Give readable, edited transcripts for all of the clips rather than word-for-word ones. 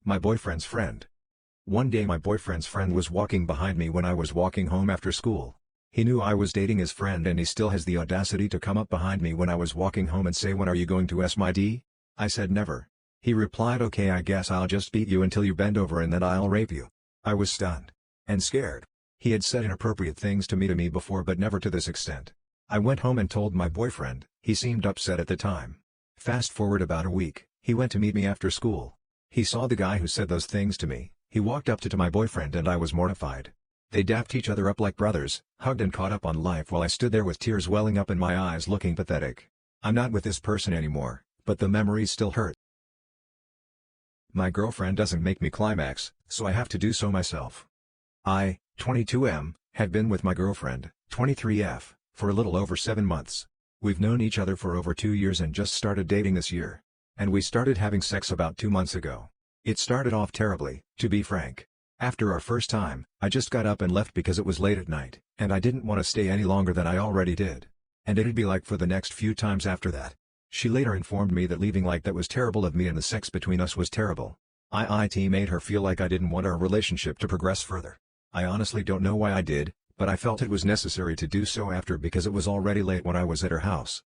My boyfriend's friend. One day my boyfriend's friend was walking behind me when I was walking home after school. He knew I was dating his friend and he still has the audacity to come up behind me when I was walking home and say, "When are you going to S my D?" I said never. He replied, "Okay, I guess I'll just beat you until you bend over and then I'll rape you." I was stunned. And scared. He had said inappropriate things to me before but never to this extent. I went home and told my boyfriend. He seemed upset at the time. Fast forward about a week, he went to meet me after school. He saw the guy who said those things to me. He walked up to my boyfriend and I was mortified. They dapped each other up like brothers, hugged and caught up on life while I stood there with tears welling up in my eyes looking pathetic. I'm not with this person anymore, but the memories still hurt. My girlfriend doesn't make me climax, so I have to do so myself. I, 22M, had been with my girlfriend, 23F, for a little over 7 months. We've known each other for over 2 years and just started dating this year. And we started having sex about 2 months ago. It started off terribly, to be frank. After our first time, I just got up and left because it was late at night, and I didn't want to stay any longer than I already did. And it'd be like for the next few times after that. She later informed me that leaving like that was terrible of me and the sex between us was terrible. It made her feel like I didn't want our relationship to progress further. I honestly don't know why I did, but I felt it was necessary to do so after because it was already late when I was at her house.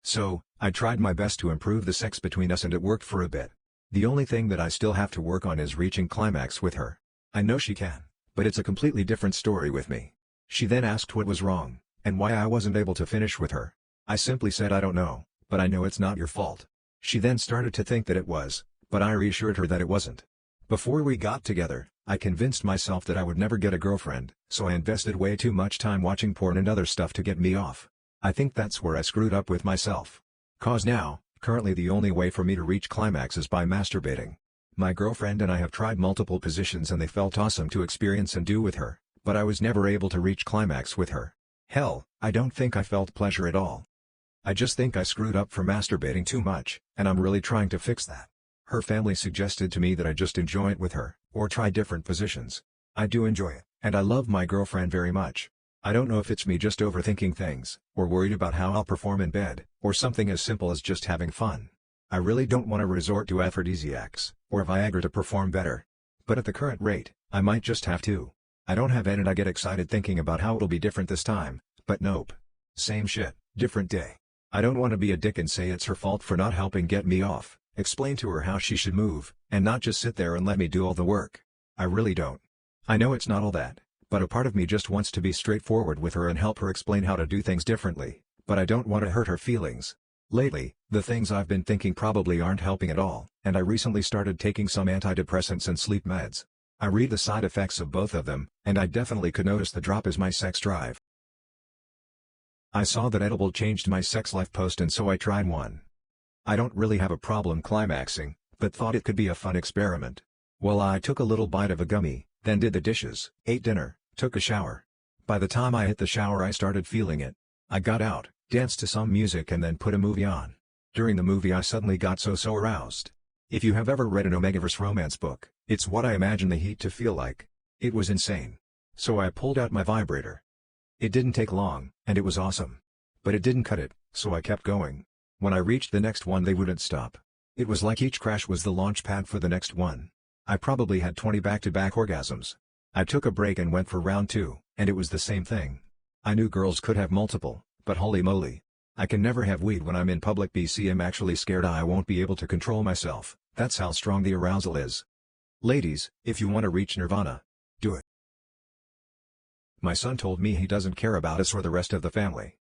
So, I tried my best to improve the sex between us and it worked for a bit. The only thing that I still have to work on is reaching climax with her. I know she can, but it's a completely different story with me. She then asked what was wrong, and why I wasn't able to finish with her. I simply said I don't know, but I know it's not your fault. She then started to think that it was, but I reassured her that it wasn't. Before we got together, I convinced myself that I would never get a girlfriend, so I invested way too much time watching porn and other stuff to get me off. I think that's where I screwed up with myself. Cause now, currently the only way for me to reach climax is by masturbating. My girlfriend and I have tried multiple positions and they felt awesome to experience and do with her, but I was never able to reach climax with her. Hell, I don't think I felt pleasure at all. I just think I screwed up for masturbating too much, and I'm really trying to fix that. Her family suggested to me that I just enjoy it with her, or try different positions. I do enjoy it, and I love my girlfriend very much. I don't know if it's me just overthinking things, or worried about how I'll perform in bed, or something as simple as just having fun. I really don't want to resort to aphrodisiacs, or Viagra to perform better. But at the current rate, I might just have to. I don't have it and I get excited thinking about how it'll be different this time, but nope. Same shit, different day. I don't want to be a dick and say it's her fault for not helping get me off, explain to her how she should move, and not just sit there and let me do all the work. I really don't. I know it's not all that, but a part of me just wants to be straightforward with her and help her explain how to do things differently, but I don't want to hurt her feelings. Lately, the things I've been thinking probably aren't helping at all, and I recently started taking some antidepressants and sleep meds. I read the side effects of both of them, and I definitely could notice the drop is my sex drive. I saw that edible changed my sex life post and so I tried one. I don't really have a problem climaxing, but thought it could be a fun experiment. Well, I took a little bite of a gummy, then did the dishes, ate dinner, took a shower. By the time I hit the shower I started feeling it. I got out, danced to some music and then put a movie on. During the movie I suddenly got so aroused. If you have ever read an Omegaverse romance book, it's what I imagine the heat to feel like. It was insane. So I pulled out my vibrator. It didn't take long, and it was awesome. But it didn't cut it, so I kept going. When I reached the next one they wouldn't stop. It was like each crash was the launch pad for the next one. I probably had 20 back-to-back orgasms. I took a break and went for round 2, and it was the same thing. I knew girls could have multiple, but holy moly. I can never have weed when I'm in public BC. I'm actually scared I won't be able to control myself. That's how strong the arousal is. Ladies, if you want to reach nirvana, do it. My son told me he doesn't care about us or the rest of the family.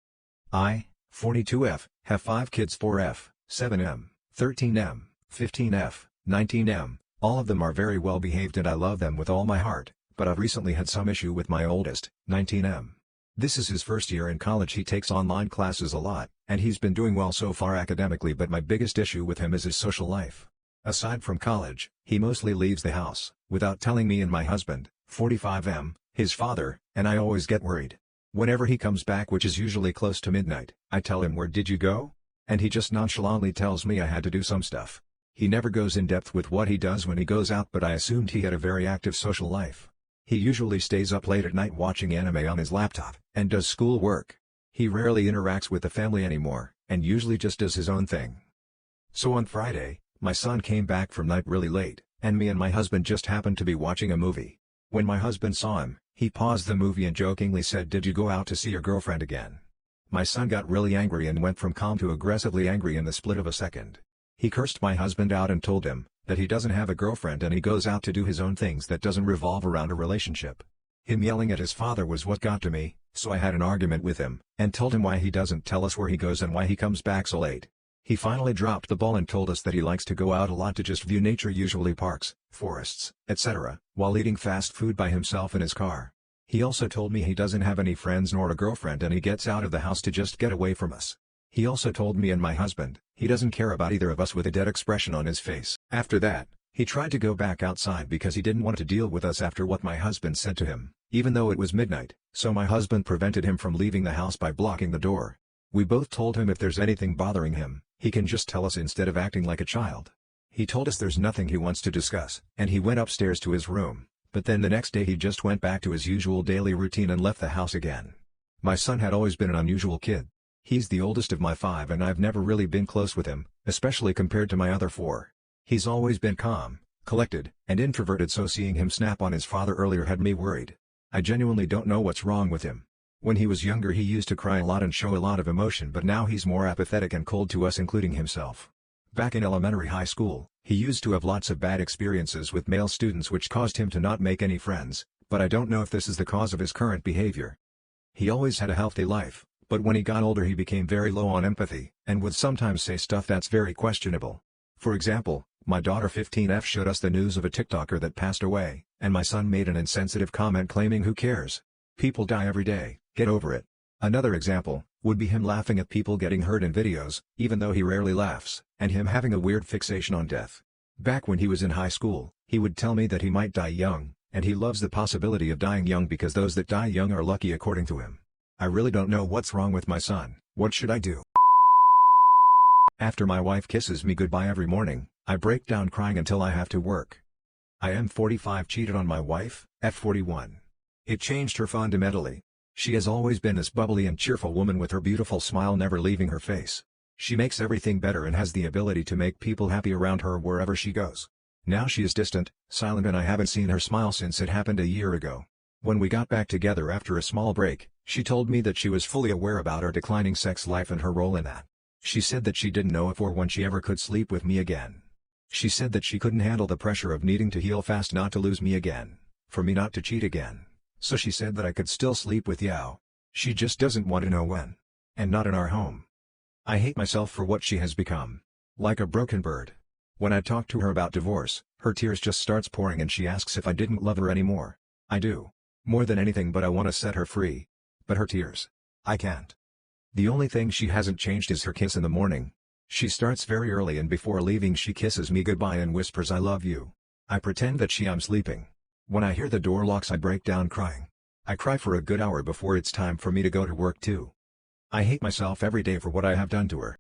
I, 42F, have 5 kids: 4F, 7M, 13M, 15F, 19M, all of them are very well behaved and I love them with all my heart, but I've recently had some issue with my oldest, 19M. This is his first year in college. He takes online classes a lot, and he's been doing well so far academically, but my biggest issue with him is his social life. Aside from college, he mostly leaves the house, without telling me and my husband, 45M, his father, and I always get worried. Whenever he comes back, which is usually close to midnight, I tell him, "Where did you go?" And he just nonchalantly tells me I had to do some stuff. He never goes in depth with what he does when he goes out, but I assumed he had a very active social life. He usually stays up late at night watching anime on his laptop, and does school work. He rarely interacts with the family anymore, and usually just does his own thing. So on Friday, my son came back from night really late, and me and my husband just happened to be watching a movie. When my husband saw him, he paused the movie and jokingly said, "Did you go out to see your girlfriend again?" My son got really angry and went from calm to aggressively angry in the split of a second. He cursed my husband out and told him that he doesn't have a girlfriend and he goes out to do his own things that doesn't revolve around a relationship. Him yelling at his father was what got to me, so I had an argument with him, and told him why he doesn't tell us where he goes and why he comes back so late. He finally dropped the ball and told us that he likes to go out a lot to just view nature, usually parks, forests, etc., while eating fast food by himself in his car. He also told me he doesn't have any friends nor a girlfriend and he gets out of the house to just get away from us. He also told me and my husband he doesn't care about either of us, with a dead expression on his face. After that, he tried to go back outside because he didn't want to deal with us after what my husband said to him, even though it was midnight, so my husband prevented him from leaving the house by blocking the door. We both told him if there's anything bothering him, he can just tell us instead of acting like a child. He told us there's nothing he wants to discuss, and he went upstairs to his room, but then the next day he just went back to his usual daily routine and left the house again. My son had always been an unusual kid. He's the oldest of my 5 and I've never really been close with him, especially compared to my other 4. He's always been calm, collected, and introverted, so seeing him snap on his father earlier had me worried. I genuinely don't know what's wrong with him. When he was younger he used to cry a lot and show a lot of emotion, but now he's more apathetic and cold to us, including himself. Back in elementary high school, he used to have lots of bad experiences with male students which caused him to not make any friends, but I don't know if this is the cause of his current behavior. He always had a healthy life, but when he got older he became very low on empathy, and would sometimes say stuff that's very questionable. For example, my daughter 15F showed us the news of a TikToker that passed away, and my son made an insensitive comment claiming, "Who cares? People die every day, get over it." Another example would be him laughing at people getting hurt in videos, even though he rarely laughs, and him having a weird fixation on death. Back when he was in high school, he would tell me that he might die young, and he loves the possibility of dying young because those that die young are lucky according to him. I really don't know what's wrong with my son. What should I do? After my wife kisses me goodbye every morning, I break down crying until I have to work. I am 45, cheated on my wife, F41. It changed her fundamentally. She has always been this bubbly and cheerful woman with her beautiful smile never leaving her face. She makes everything better and has the ability to make people happy around her wherever she goes. Now she is distant, silent, and I haven't seen her smile since it happened a year ago. When we got back together after a small break, she told me that she was fully aware about our declining sex life and her role in that. She said that she didn't know if or when she ever could sleep with me again. She said that she couldn't handle the pressure of needing to heal fast not to lose me again, for me not to cheat again. So she said that I could still sleep with Yao. She just doesn't want to know when. And not in our home. I hate myself for what she has become. Like a broken bird. When I talk to her about divorce, her tears just starts pouring and she asks if I didn't love her anymore. I do. More than anything, but I want to set her free. But her tears. I can't. The only thing she hasn't changed is her kiss in the morning. She starts very early and before leaving she kisses me goodbye and whispers "I love you." I pretend that I'm sleeping. When I hear the door locks I break down crying. I cry for a good hour before it's time for me to go to work too. I hate myself every day for what I have done to her.